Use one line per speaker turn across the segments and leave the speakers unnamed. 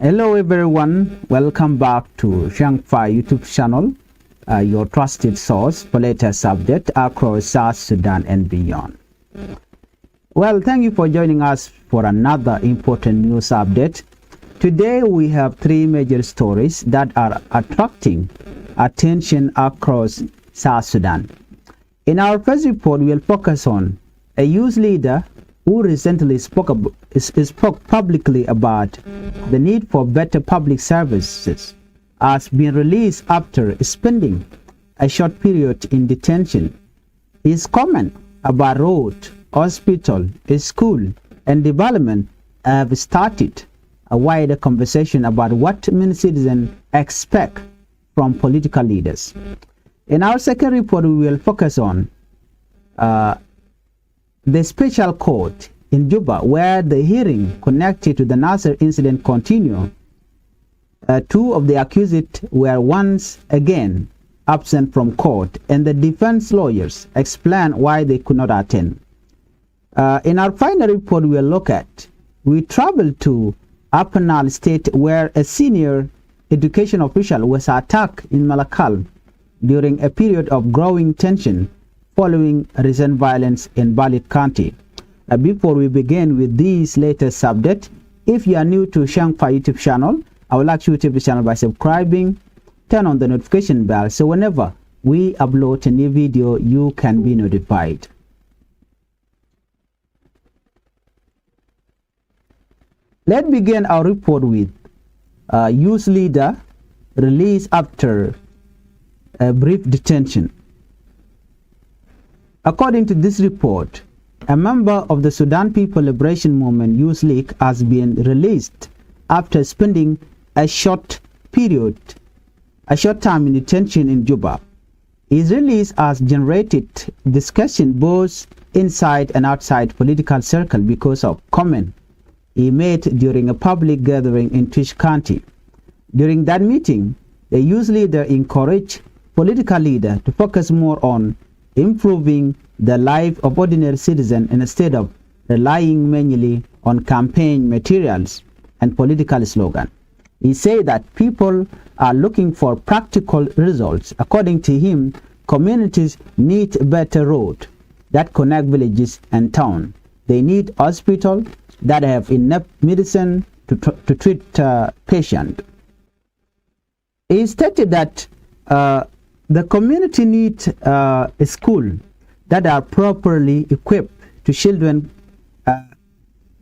Hello everyone, welcome back to Changfied YouTube channel, your trusted source for latest updates across South Sudan and beyond. Well, thank you for joining us for another important news update. Today we have three major stories that are attracting attention across South Sudan. In our first report, we will focus on a youth leader who recently spoke publicly about the need for better public services has been released after spending a short period in detention. His comment about road, hospital, school, and development have started a wider conversation about what many citizens expect from political leaders. In our second report, we will focus on the special court in Juba, where the hearing connected to the Nasser incident continue. Two of the accused were once again absent from court, and the defense lawyers explain why they could not attend. In our final report, we traveled to Upper Nile State, where a senior education official was attacked in Malakal during a period of growing tension following recent violence in Balit County. Before we begin with these latest updates, if you are new to Changfied YouTube channel, I would like you to the channel by subscribing, turn on the notification bell so whenever we upload a new video, you can be notified. Let's begin our report with youth leader released after a brief detention. According to this report, a member of the Sudan People Liberation Movement Youth League has been released after spending a short time in detention in Juba. His release has generated discussion both inside and outside political circle because of comment he made during a public gathering in Tish County. During that meeting, the youth leader encouraged political leaders to focus more on improving the life of ordinary citizens instead of relying mainly on campaign materials and political slogans. He said that people are looking for practical results. According to him, communities need better roads that connect villages and towns. They need hospitals that have enough medicine to treat patients. He stated that the community needs a school that are properly equipped to children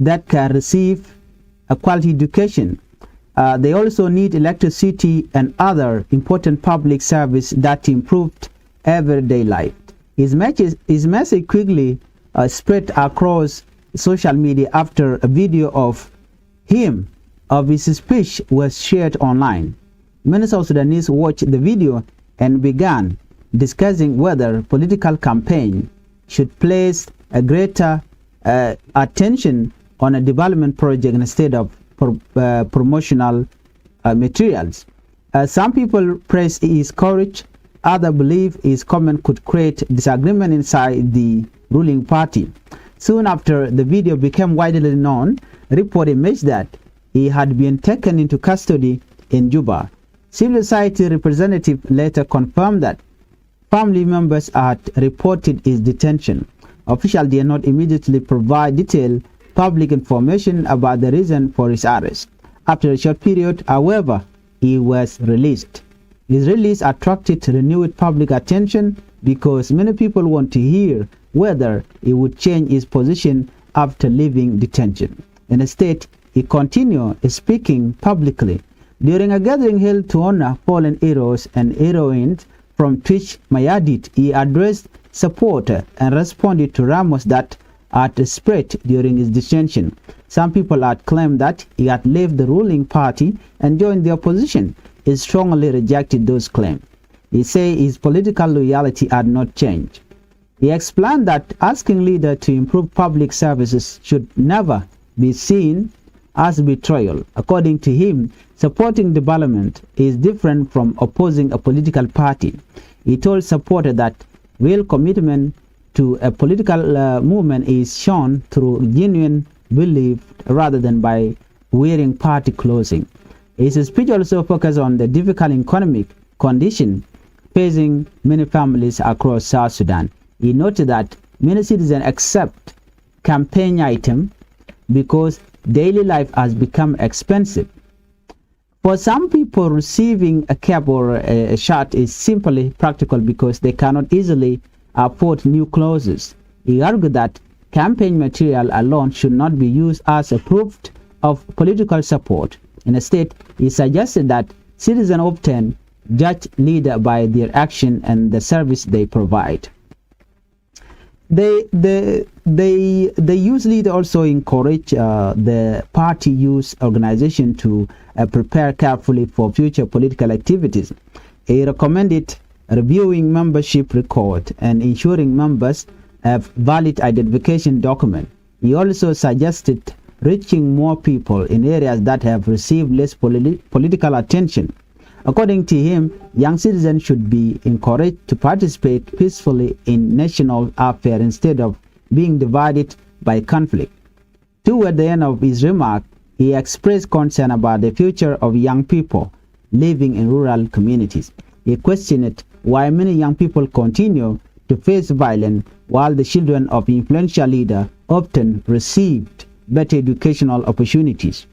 that can receive a quality education. They also need electricity and other important public service that improved everyday life. His message quickly spread across social media after a video of his speech was shared online. Many South Sudanese watched the video and began discussing whether political campaign should place a greater attention on a development project instead of promotional materials. Some people praise his courage, others believe his comment could create disagreement inside the ruling party. Soon after the video became widely known, report emerged that he had been taken into custody in Juba. Civil society representative later confirmed that family members had reported his detention. Officials did not immediately provide detailed public information about the reason for his arrest. After a short period, however, he was released. His release attracted renewed public attention because many people want to hear whether he would change his position after leaving detention. Instead, he continued speaking publicly. During a gathering held to honor fallen heroes and heroines from Twitch Mayadit, he addressed supporters and responded to rumors that had spread during his detention. Some people had claimed that he had left the ruling party and joined the opposition. He strongly rejected those claims. He said his political loyalty had not changed. He explained that asking leaders to improve public services should never be seen as betrayal. According to him, supporting development is different from opposing a political party. He told supporters that real commitment to a political movement is shown through genuine belief rather than by wearing party clothing. His speech also focused on the difficult economic condition facing many families across South Sudan. He noted that many citizens accept campaign items because daily life has become expensive. For some people, receiving a cap or a shirt is simply practical because they cannot easily afford new clothes. He argued that campaign material alone should not be used as a proof of political support. Instead, he suggested that citizens often judge leaders by their action and the service they provide. The youth leader also encouraged the party youth organization to prepare carefully for future political activities. He recommended reviewing membership record and ensuring members have valid identification document. He also suggested reaching more people in areas that have received less political attention. According to him, young citizens should be encouraged to participate peacefully in national affairs instead of being divided by conflict. Toward the end of his remark, he expressed concern about the future of young people living in rural communities. He questioned why many young people continue to face violence while the children of influential leaders often received better educational opportunities.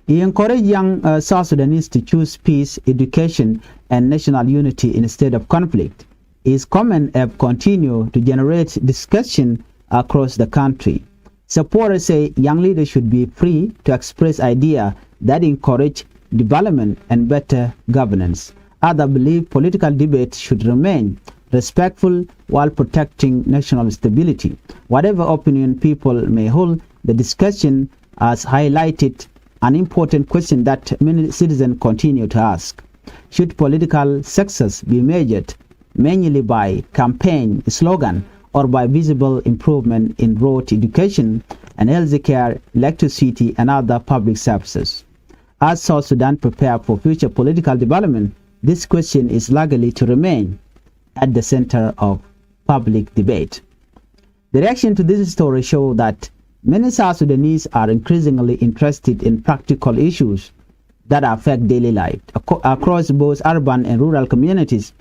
He encouraged young South Sudanese to choose peace, education, and national unity instead of conflict. His comments have continued to generate discussion across the country. Supporters say young leaders should be free to express ideas that encourage development and better governance. Others believe political debate should remain respectful while protecting national stability. Whatever opinion people may hold, the discussion has highlighted an important question that many citizens continue to ask. Should political success be measured mainly by campaign slogan or by visible improvement in road education and healthcare, electricity, and other public services? As South Sudan prepares for future political development, this question is likely to remain at the center of public debate. The reaction to this story shows that many South Sudanese are increasingly interested in practical issues that affect daily life. Across both urban and rural communities,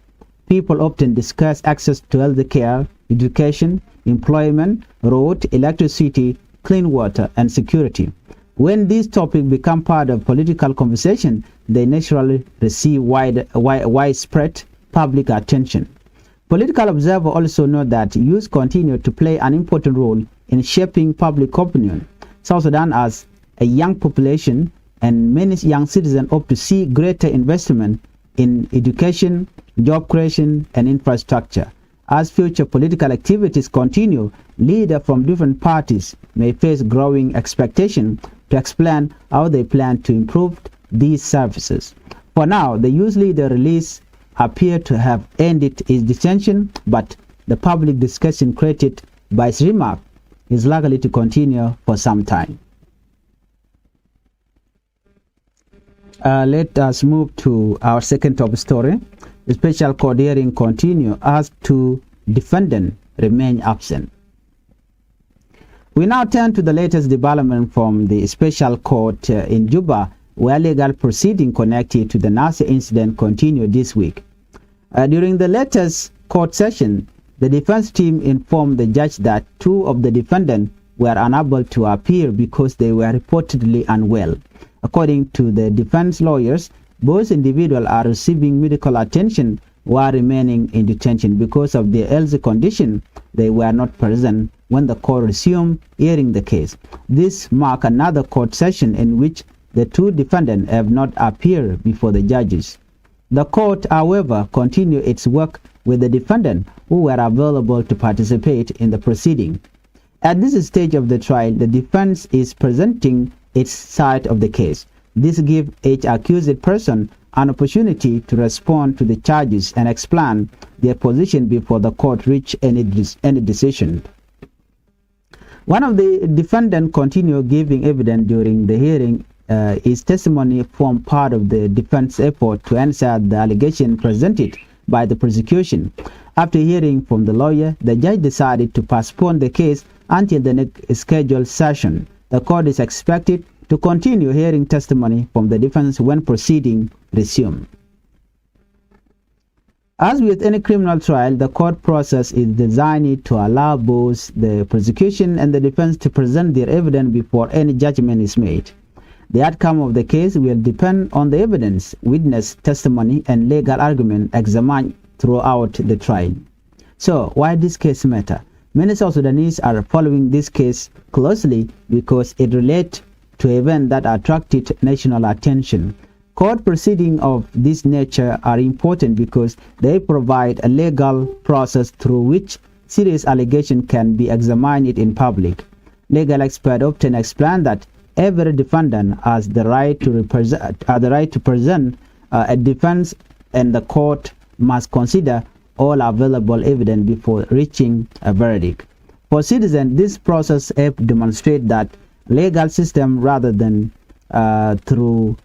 people often discuss access to health care, education, employment, road, electricity, clean water, and security. When these topics become part of political conversation, they naturally receive widespread public attention. Political observers also note that youth continue to play an important role in shaping public opinion. South Sudan has a young population, and many young citizens hope to see greater investment in education, job creation, and infrastructure. As future political activities continue, leaders from different parties may face growing expectation to explain how they plan to improve these services. For now, the youth leader release appear to have ended its detention, but the public discussion created by his remark is likely to continue for some time. Let us move to our second top story. The special court hearing continue as two defendants remain absent. We now turn to the latest development from the special court in Juba, where legal proceedings connected to the Nasser incident continue this week. During the latest court session, the defense team informed the judge that two of the defendants were unable to appear because they were reportedly unwell. According to the defense lawyers, both individuals are receiving medical attention while remaining in detention because of their health condition. They were not present when the court resumed hearing the case. This marks another court session in which the two defendants have not appeared before the judges. The court, however, continued its work with the defendants who were available to participate in the proceeding. At this stage of the trial, the defense is presenting its side of the case. This gives each accused person an opportunity to respond to the charges and explain their position before the court reaches any decision. One of the defendants continued giving evidence during the hearing. His testimony formed part of the defense effort to answer the allegation presented by the prosecution. After hearing from the lawyer, the judge decided to postpone the case until the next scheduled session. The court is expected to continue hearing testimony from the defense when proceeding resume. As with any criminal trial, the court process is designed to allow both the prosecution and the defense to present their evidence before any judgment is made. The outcome of the case will depend on the evidence, witness testimony, and legal argument examined throughout the trial. So, why this case matter? Many South Sudanese are following this case closely because it relates to events that attracted national attention. Court proceedings of this nature are important because they provide a legal process through which serious allegations can be examined in public. Legal experts often explain that every defendant has the right to present a defense, and the court must consider all available evidence before reaching a verdict. For citizens, this process helps demonstrate that legal system rather than through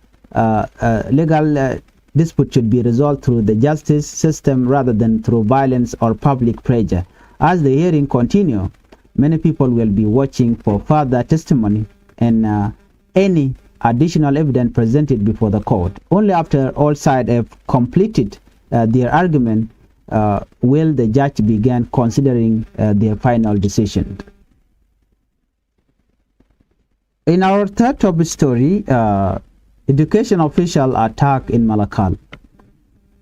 legal dispute should be resolved through the justice system rather than through violence or public pressure. As the hearing continues, many people will be watching for further testimony and any additional evidence presented before the court. Only after all sides have completed their argument will the judge begin considering their final decision. In our third top story, education official attack in Malakal.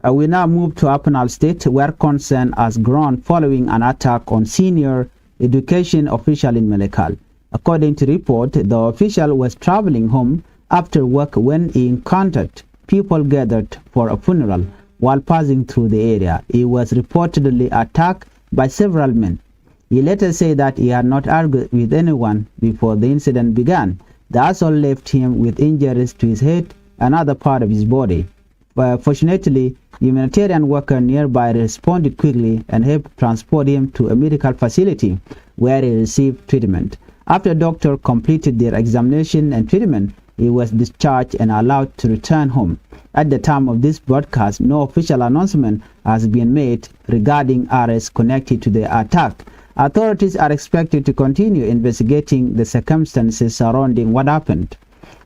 We now move to Apanal State, where concern has grown following an attack on senior education official in Malakal. According to report, the official was traveling home after work when he encountered people gathered for a funeral. While passing through the area, he was reportedly attacked by several men. He later said that he had not argued with anyone before the incident began. The assault left him with injuries to his head and other part of his body. Fortunately, humanitarian worker nearby responded quickly and helped transport him to a medical facility where he received treatment. After doctors completed their examination and treatment, he was discharged and allowed to return home. At the time of this broadcast, no official announcement has been made regarding arrests connected to the attack. Authorities are expected to continue investigating the circumstances surrounding what happened.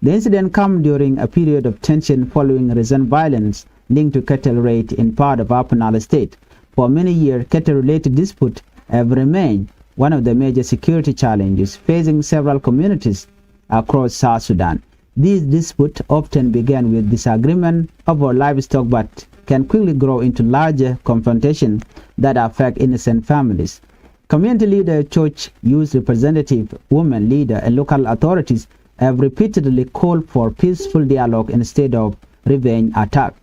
The incident came during a period of tension following recent violence linked to cattle raid in part of Apanal State. For many years, cattle-related disputes have remained one of the major security challenges facing several communities across South Sudan. These disputes often begin with disagreement over livestock but can quickly grow into larger confrontations that affect innocent families. Community leader, church, youth representative, women leader, and local authorities have repeatedly called for peaceful dialogue instead of revenge attack.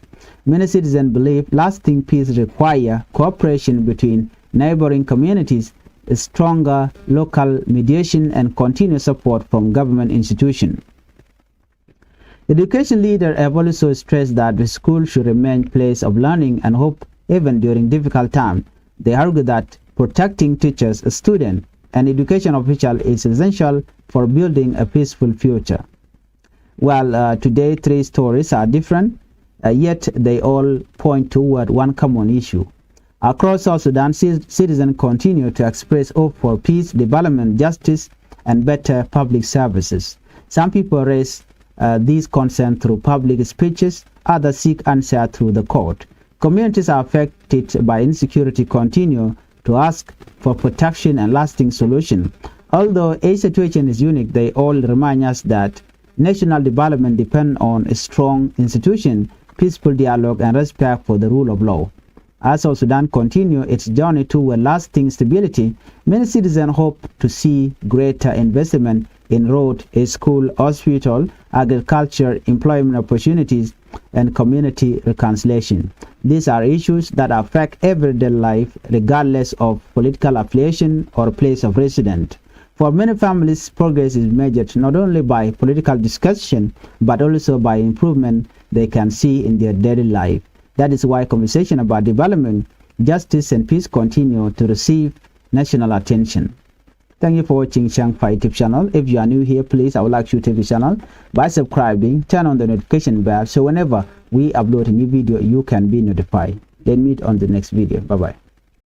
Many citizens believe lasting peace requires cooperation between neighboring communities, stronger local mediation, and continued support from government institutions. Education leaders have also stressed that the school should remain a place of learning and hope even during difficult times. They argue that protecting teachers, students, and education officials is essential for building a peaceful future. Well, today 3 stories are different, yet they all point toward one common issue. Across South Sudan, citizens continue to express hope for peace, development, justice, and better public services. Some people raise these concerns through public speeches, others seek answer through the court. Communities affected by insecurity continue to ask for protection and lasting solution. Although each situation is unique, they all remind us that national development depends on a strong institution, peaceful dialogue, and respect for the rule of law. As South Sudan continues its journey toward lasting stability, many citizens hope to see greater investment in road, school, hospital, agriculture, employment opportunities, and community reconciliation. These are issues that affect everyday life regardless of political affiliation or place of residence. For many families, progress is measured not only by political discussion but also by improvement they can see in their daily life. That is why conversation about development, justice, and peace continue to receive national attention. Thank you for watching Changfied YouTube channel. If you are new here, please, I would like you to the channel by subscribing, turn on the notification bell so whenever we upload a new video, you can be notified. Then meet on the next video. Bye-bye.